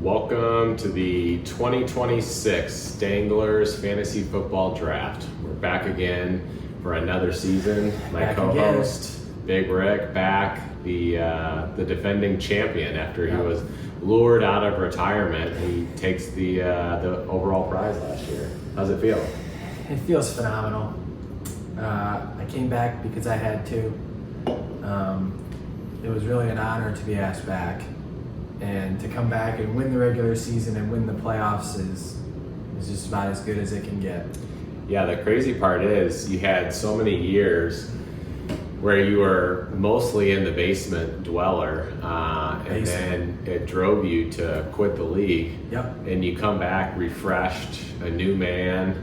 Welcome to the 2026 Danglers Fantasy Football Draft. We're back again for another season. My co-host, Big Rick, back, the defending champion after he was lured out of retirement. He takes the overall prize last year. How's it feel? It feels phenomenal. I came back because I had to. It was really an honor to be asked back. And to come back and win the regular season and win the playoffs is just about as good as it can get. Yeah, the crazy part is you had so many years where you were mostly in the basement dweller, and then it drove you to quit the league. Yep. And you come back refreshed, a new man,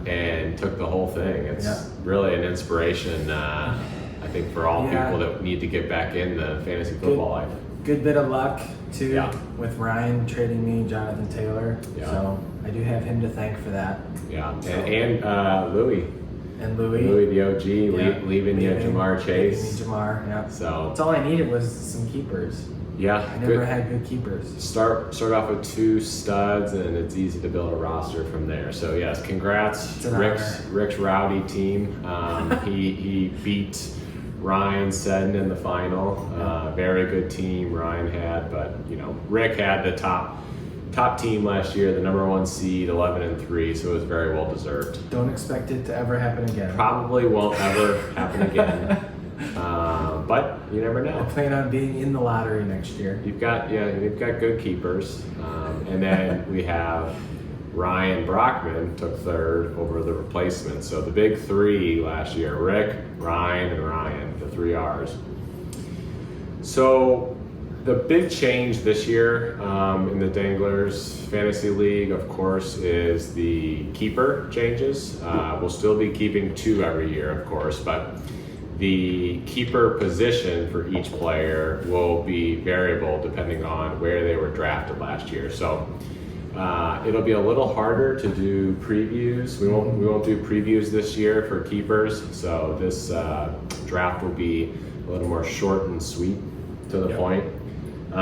and took the whole thing. It's really an inspiration, I think, for all people that need to get back in the fantasy football life. Good bit of luck too with Ryan trading me Jonathan Taylor. So I do have him to thank for that. Yeah, so, and Louis. And Louis the OG, leaving you Jamar Chase. Jamar, So that's all I needed was some keepers. Yeah, I never had good keepers. Start off with 2 studs, and it's easy to build a roster from there. So yes, congrats, Rick's rowdy team. He beat Ryan Seddon in the final. Very good team Ryan had, but Rick had the top team last year, the number 1 seed, 11-3, so it was very well deserved. Don't expect it to ever happen again. Probably won't ever happen again. But you never know. I plan on being in the lottery next year. You've got good keepers, and then we have Ryan Brockman took 3rd over the replacement. So the big 3 last year: Rick, Ryan, and Ryan, the 3 R's. So the big change this year in the Danglers Fantasy League, of course, is the keeper changes. We'll still be keeping 2 every year, of course, but the keeper position for each player will be variable depending on where they were drafted last year. So it'll be a little harder to do previews. We won't do previews this year for keepers. So this draft will be a little more short and sweet, to the point. Do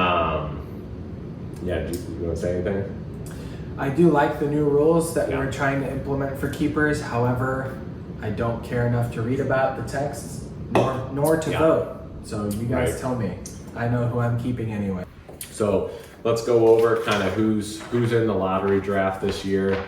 you want to say anything? I do like the new rules that we're trying to implement for keepers. However, I don't care enough to read about the texts nor to vote. So you guys tell me. I know who I'm keeping anyway. So let's go over kind of who's in the lottery draft this year.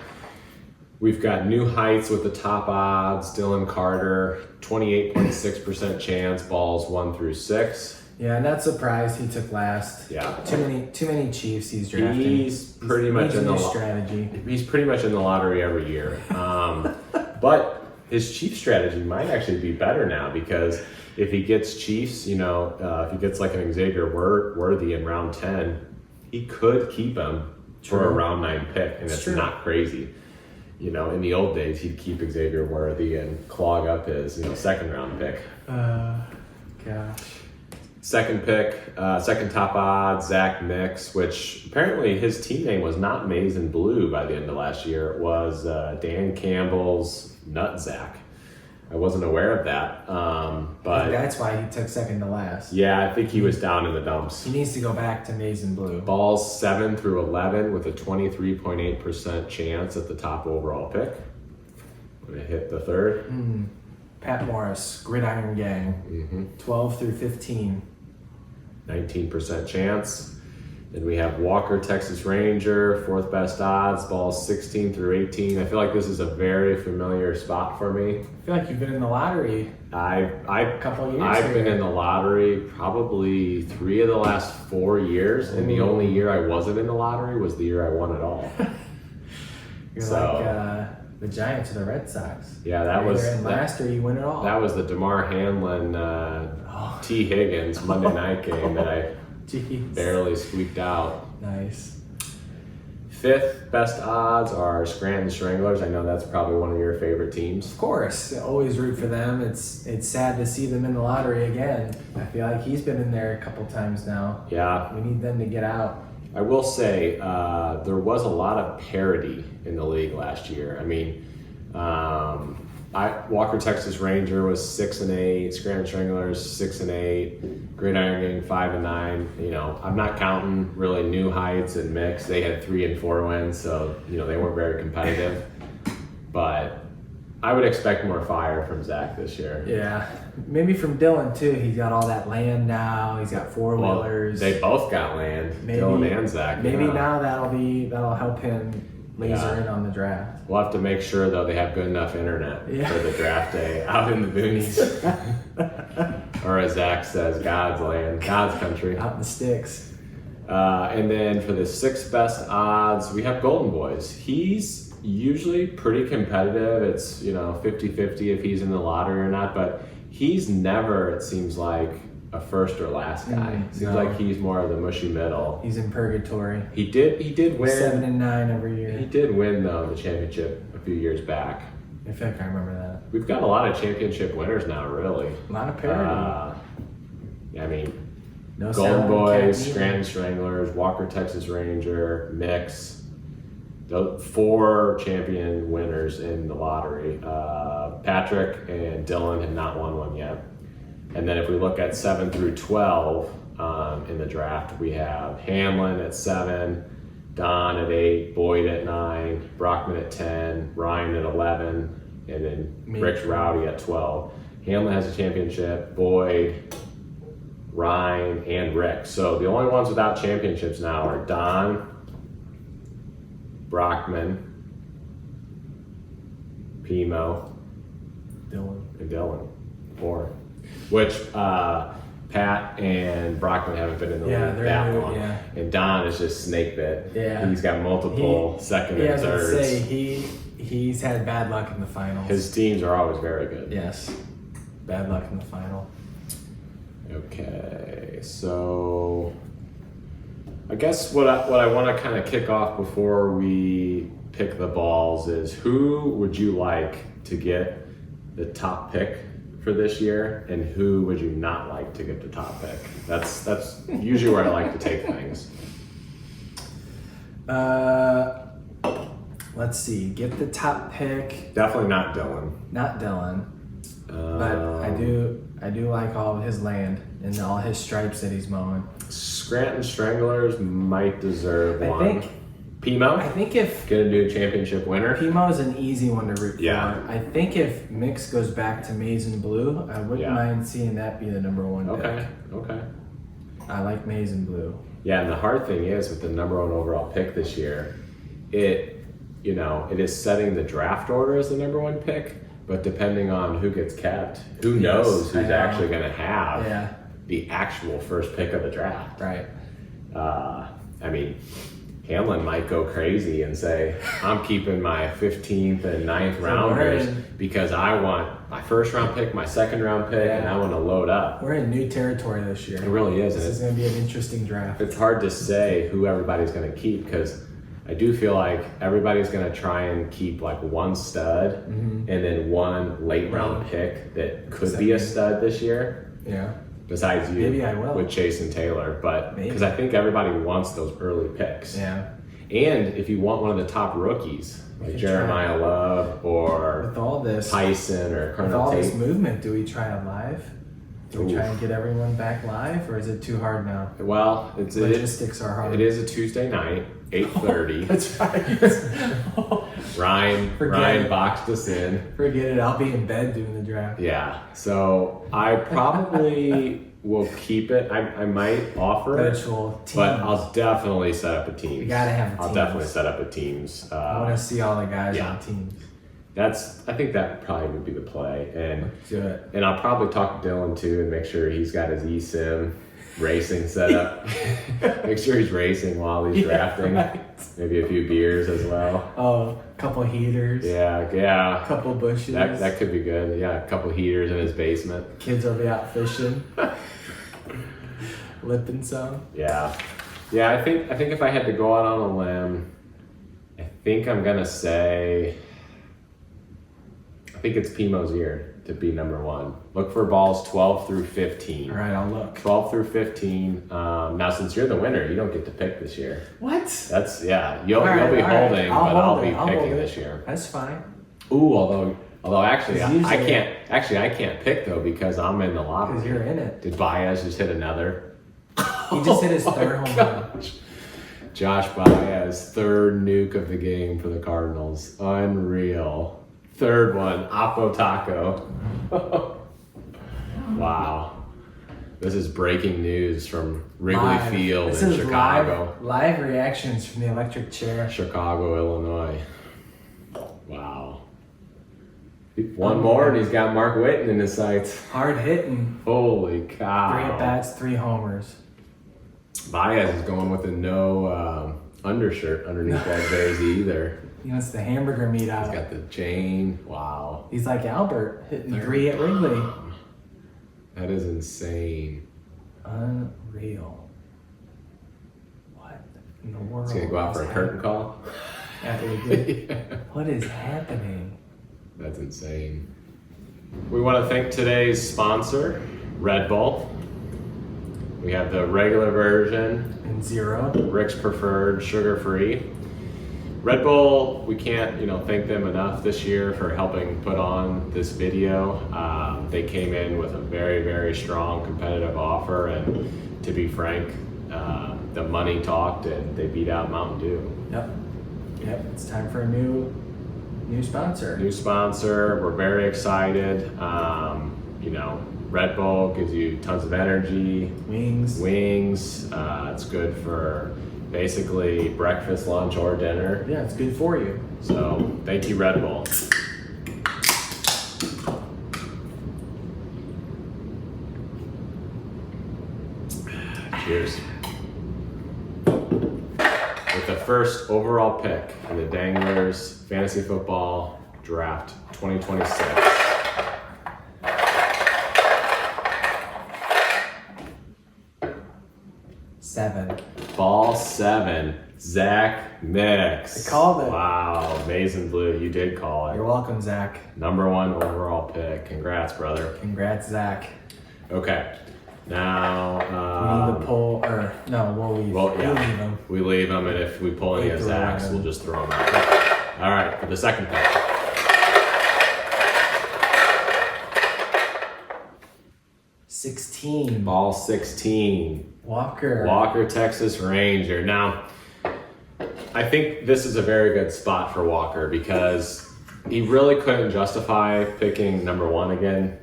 We've got new heights with the top odds. Dylan Carter, 28.6% chance, balls 1 through 6. Yeah, not surprised he took last. Yeah. Too many Chiefs he's drafting. He's pretty much in the strategy. He's pretty much in the lottery every year. But his Chief strategy might actually be better now, because if he gets Chiefs, if he gets like an Xavier Worthy in round 10, he could keep him for a round 9 pick, and it's not crazy. In the old days, he'd keep Xavier Worthy and clog up his 2nd round pick. Gosh. Second pick, second top odds, Zach Mix, which apparently his team name was not Maize and Blue by the end of last year. It was Dan Campbell's Nut Zach. I wasn't aware of that, but that's why he took 2nd to last. Yeah, I think he was down in the dumps. He needs to go back to Maize and Blue. Balls 7 through 11 with a 23.8% chance at the top overall pick. I'm gonna hit the 3rd. Pat Morris, Gridiron Gang, 12 through 15. 19% chance. Then we have Walker, Texas Ranger, 4th best odds, balls 16 through 18. I feel like this is a very familiar spot for me. I feel like you've been in the lottery a couple of years. I've been in the lottery probably 3 of the last 4 years, and the only year I wasn't in the lottery was the year I won it all. You're like the Giants or the Red Sox. Yeah, that was last year you win it all. That was the DeMar Hamlin, T. Higgins Monday night game that I barely squeaked out. Nice. 5th best odds are Scranton Stranglers. I know that's probably one of your favorite teams. Of course, I always root for them. It's sad to see them in the lottery again. I feel like he's been in there a couple times now. Yeah. We need them to get out. I will say there was a lot of parity in the league last year. I mean, Walker Texas Ranger was 6-8, Scranton Stranglers 6-8, Gridiron Gang 5-9. You know, I'm not counting really New Heights and Mix. They had 3 and 4 wins, so you know they weren't very competitive. But I would expect more fire from Zach this year. Yeah, maybe from Dylan too. He's got all that land now. He's got 4-wheelers. They both got land. Dylan and Zach. Maybe now that'll help him laser in on the draft. We'll have to make sure though they have good enough internet for the draft day out in the boonies, or as Zach says, God's land, God's country, out in the sticks. And then for the 6th best odds, we have Golden Boys. He's usually pretty competitive. It's 50-50 if he's in the lottery or not, but he's never, it seems like, a first or last guy. Seems like he's more of the mushy middle. He's in purgatory. He did win 7 and 9 every year. He did win though the championship a few years back. In fact, I remember that. We've got a lot of championship winners now, really. A lot of parity. I mean, No Golden Boys, Scranton Stranglers, Walker Texas Ranger, Mix. The 4 champion winners in the lottery. Patrick and Dylan have not won one yet. And then if we look at 7 through 12 in the draft, we have Hamlin at 7, Don at 8, Boyd at 9, Brockman at 10, Ryan at 11, and then Rich Rowdy at 12. Hamlin has a championship, Boyd, Ryan, and Rick. So the only ones without championships now are Don, Brockman, Pimo, and Dylan. 4. Which Pat and Brockman haven't been in the league that long. Yeah. And Don is just snake bit. Yeah. He's got multiple second and thirds. I was gonna say he's had bad luck in the finals. His teams are always very good. Yes. Bad luck in the final. Okay, so I guess what I want to kind of kick off before we pick the balls is, who would you like to get the top pick for this year, and who would you not like to get the top pick? That's usually where I like to take things. Let's see. Get the top pick. Definitely not Dylan. Not Dylan. But I do like all of his land and all his stripes that he's mowing. Scranton Stranglers might deserve one. I think Pimo? I think if get a new championship winner. Pimo is an easy one to root for. Yeah. I think if Mix goes back to Maize and Blue, I wouldn't mind seeing that be the number 1 pick. Okay. I like Maize and Blue. Yeah, and the hard thing is with the number 1 overall pick this year, it is setting the draft order as the number 1 pick, but depending on who gets kept, who knows who's actually going to have the actual first pick of the draft. Right. I mean, Hamlin might go crazy and say, I'm keeping my 15th and 9th rounders because I want my first round pick, my second round pick, and I want to load up. We're in new territory this year. It really is. This is going to be an interesting draft. It's hard to say who everybody's going to keep, because I do feel like everybody's going to try and keep like one stud and then one late round pick that could be a stud this year. Yeah. Besides you, maybe I will, with Chase and Taylor, but because I think everybody wants those early picks. Yeah. And if you want one of the top rookies, like Jeremiah Love or with all this Tyson or Colonel with all Tate. this movement, do we try it live? Do we try and get everyone back live, or is it too hard now? Well, logistics are hard. It is a Tuesday night, 8:30. That's right. Ryan boxed us in. Forget it. I'll be in bed doing the draft. Yeah. So I probably will keep it. I might offer virtual it, teams. but I'll definitely set up a team. You gotta have a team. I'll definitely set up a teams. I want to see all the guys on teams. I think that probably would be the play, and let's do it. And I'll probably talk to Dylan too and make sure he's got his eSIM racing set up. Make sure he's racing while he's drafting. Right. Maybe a few beers as well. Oh, a couple heaters. Yeah. A couple bushes. That could be good. Yeah, a couple heaters in his basement. Kids will be out fishing. Lipping some. Yeah. I think if I had to go out on a limb, I think I'm gonna say, I think it's Pimo's year to be number 1. Look for balls 12 through 15. All right, I'll look. 12 through 15. Now, since you're the winner, you don't get to pick this year. What? You'll be holding, but I'll be picking this year. That's fine. Ooh, although Although actually, I Usually- can't. Actually, I can't pick though because I'm in the Because lottery. you're in it. Did Baez just hit another? He just hit his Oh my third home run. gosh. Josh Baez, third nuke of the game for the Cardinals. Unreal. Third one, Oppo Taco. Wow. This is breaking news from Wrigley Live. Field This in is Chicago. Live reactions from the electric chair. Chicago, Illinois. Wow. One more and he's got Mark Whitten in his sights. Hard hitting. Holy 3 cow. at-bats, 3 homers. Baez is going with a no undershirt underneath that jersey either. He wants the hamburger meat out. He's got the chain. Wow. He's like Albert, hitting 3 at Wrigley. That is insane. Unreal. What in the world? He's going to go out for a curtain call. At Wrigley? Yeah. What is happening? That's insane. We want to thank today's sponsor, Red Bull. We have the regular version, And 0. Rick's preferred, sugar-free. Red Bull, we can't, thank them enough this year for helping put on this video. They came in with a very, very strong competitive offer, and to be frank, the money talked, and they beat out Mountain Dew. Yep. It's time for a new sponsor. New sponsor, we're very excited. Red Bull gives you tons of energy. Wings. It's good for basically breakfast, lunch, or dinner. Yeah, it's good for you. So thank you, Red Bull. Cheers. With the first overall pick in the Danglers Fantasy Football Draft 2026. Ball 7, Zach Mix. I called it. Wow, Mason Blue, you did call it. You're welcome, Zach. Number 1 overall pick. Congrats, brother. Congrats, Zach. Okay, now We need to pull, or no, we'll leave. Well, yeah. We'll leave them. we leave them, and if we pull any of Throw Zach's, them. we'll just throw them out. All right, for the second pick. Ball 16. Walker. Texas Ranger. Now, I think this is a very good spot for Walker because he really couldn't justify picking number 1 again.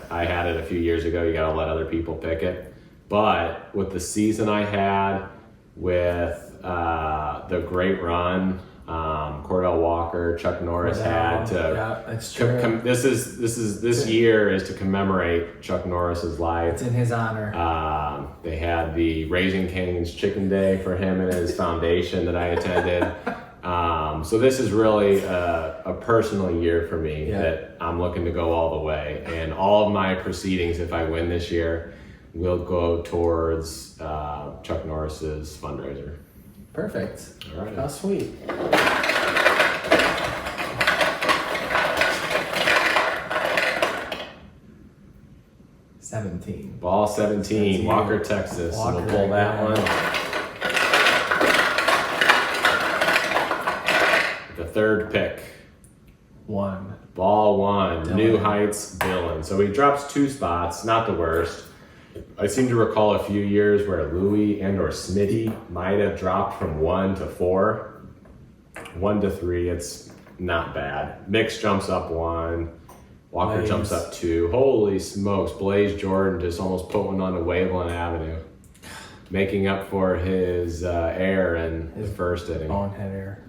I had it a few years ago. You got to let other people pick it. But with the season I had, with the great run Cordell Walker, Chuck Norris had to. Yeah, that's true. This year is to commemorate Chuck Norris's life. It's in his honor. They had the Raising Cane's Chicken Day for him and his foundation that I attended. So this is really a personal year for me that I'm looking to go all the way. And all of my proceedings, if I win this year, will go towards Chuck Norris's fundraiser. Perfect. All right. How sweet. Ball 17, Walker, Texas. So we'll pull that one. The third pick. 1. Ball 1, Dylan. New Heights, Dylan. So he drops 2 spots, not the worst. I seem to recall a few years where Louis and or Smitty might have dropped from 1 to 4. 1 to 3, it's not bad. Mix jumps up 1. Walker Blaze. jumps up 2. Holy smokes, Blaze Jordan just almost put one onto Waveland Avenue. Making up for his error in the first inning. Bonehead error.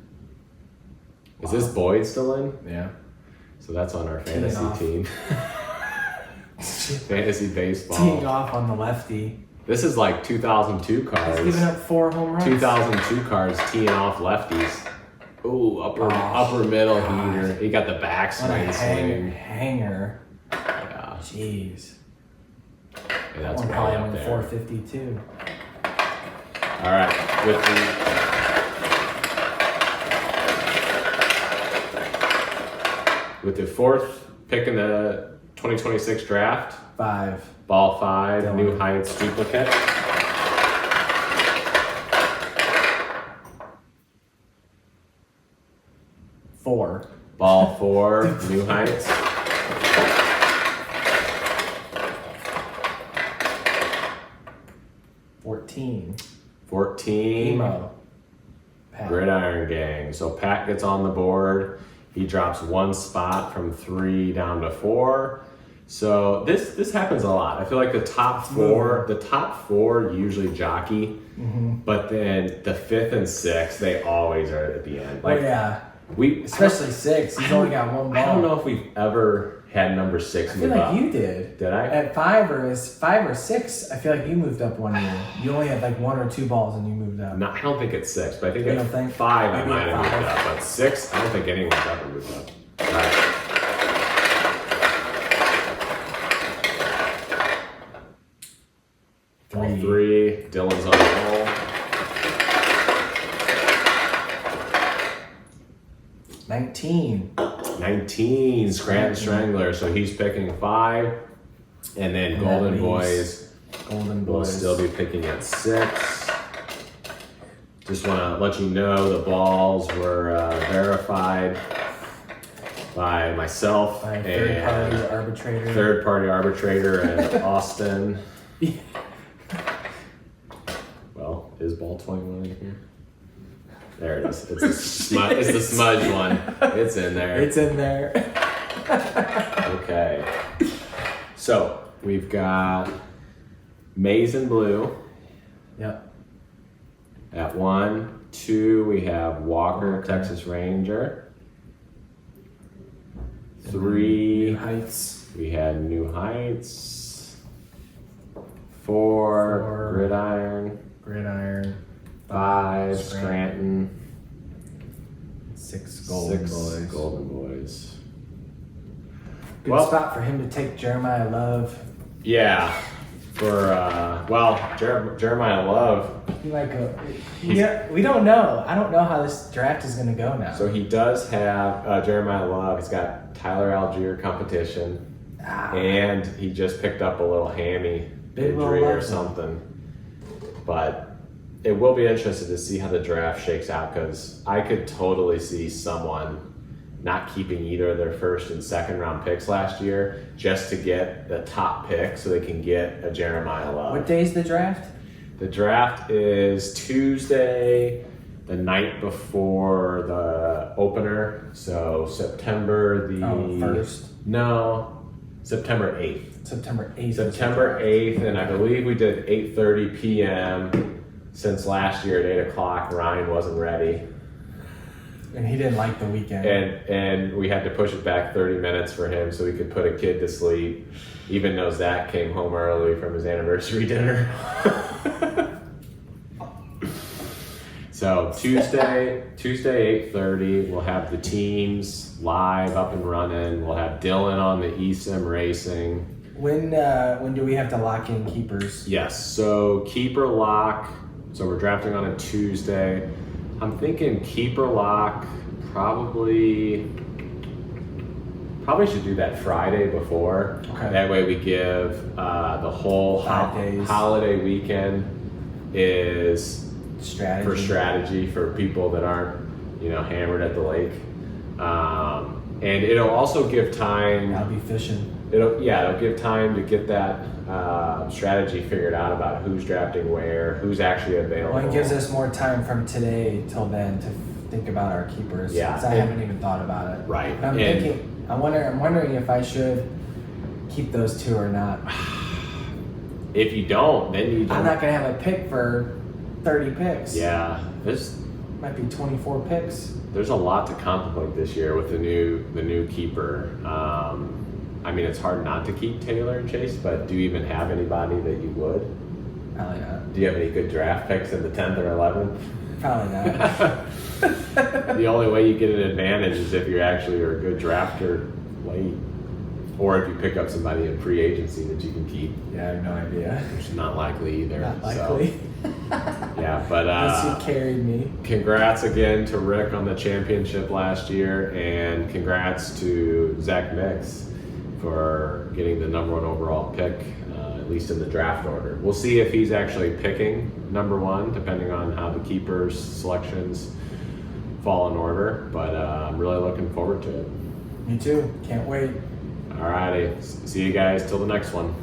Is this Boyd still in? Yeah. So that's on our Teeing fantasy off. team. Fantasy baseball. Teeing off on the lefty. This is like 2002 cards. He's giving up 4 home runs. 2002 cards teeing off lefties. Ooh, upper middle heater. He got the What a backswing swing. hanger. Yeah, Jeez. and that's One way probably up went there. 452. All right, with the 4th pick in the 2026 draft, 5. ball 5, Dylan. New Heights duplicate. 4. Ball 4, New Heights. $14. 14. Emo. Pat. Gridiron Gang. So Pat gets on the board. He drops 1 spot from 3 down to 4. So this happens a lot. I feel like the top four usually jockey, but then the 5th and 6th, they always are at the end. Like, oh yeah. Especially 6. He's only got 1 ball. I don't know if we've ever had number 6 I feel move like up. you did. Did I? At 5 or 6, I feel like you moved up 1 year. You only had like 1 or 2 balls and you moved up. No, I don't think it's 6, but I think You at don't think? 5 I Maybe might at have moved 5. up. But 6, I don't think anyone's ever moved up. All right. Ball 3, Dylan's on the roll. 19, Scranton Strangler. So he's picking 5. And then And Golden that Boys Golden will Boys. still be picking at 6. Just want to let you know the balls were verified by myself By a and third party arbitrator. and Austin. Well, is ball 21 in here? There it is. It's the smudge one. It's in there. It's in there. Okay. So we've got Maize and Blue. Yep. At 1, 2, we have Walker, Texas Ranger. 3, New Heights. we had New Heights. 4, Gridiron. 5, Scranton. 6, Golden 6, Boys. Golden Boys. Good Well- spot for him to take Jeremiah Love. Yeah. For, Jeremiah Love. He might go. Yeah, we don't know. I don't know how this draft is going to go now. So he does have Jeremiah Love. He's got Tyler Algier competition. And he just picked up a little hammy Big injury Will or Love. something. But it will be interesting to see how the draft shakes out because I could totally see someone not keeping either of their 1st and 2nd round picks last year just to get the top pick so they can get a Jeremiah Love. What day is the draft? The draft is Tuesday, the night before the opener. So September the... first? No, September 8th. September 8th. September 8th, and I believe we did 8:30 p.m. Since last year at 8 o'clock, Ryan wasn't ready. And he didn't like the weekend. And we had to push it back 30 minutes for him so we could put a kid to sleep, even though Zach came home early from his anniversary dinner. So Tuesday 8:30, we'll have the teams live up and running. We'll have Dylan on the eSIM Racing. When do we have to lock in keepers? Yes, so keeper lock. So we're drafting on a Tuesday. I'm thinking keeper lock probably should do that Friday before. Okay. That way we give the whole 5 days. holiday weekend is Strategy. for strategy for people that aren't, hammered at the lake. And it'll also give time. I'll be fishing. It'll give time to get that strategy figured out about who's drafting where, who's actually available. Well, it gives us more time from today till then to think about our keepers. Yeah. 'Cause I haven't even thought about it. Right. I'm wondering if I should keep those 2 or not. If you don't, then you don't. I'm not gonna have a pick for 30 picks. Yeah, Might be 24 picks. there's a lot to contemplate this year with the new keeper. I mean, it's hard not to keep Taylor and Chase, but do you even have anybody that you would? Probably not. Do you have any good draft picks in the 10th or 11th? Probably not. The only way you get an advantage is if you actually are a good drafter late, or if you pick up somebody in free agency that you can keep, Yeah, I have no idea. which is not likely either. Not likely. So, yeah, but Unless you carried me. congrats again to Rick on the championship last year, and congrats to Zach Mix for getting the #1 overall pick, at least in the draft order. We'll see if he's actually picking #1, depending on how the keepers selections fall in order, but I'm really looking forward to it. Me too. Can't wait. Alrighty, see you guys till the next one.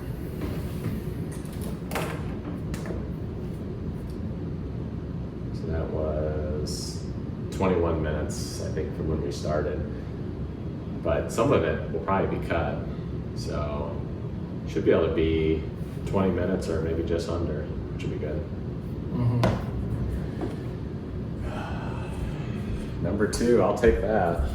So that was 21 minutes, I think, from when we started. But some of it will probably be cut. So should be able to be 20 minutes or maybe just under, which would be good. Number 2, I'll take that.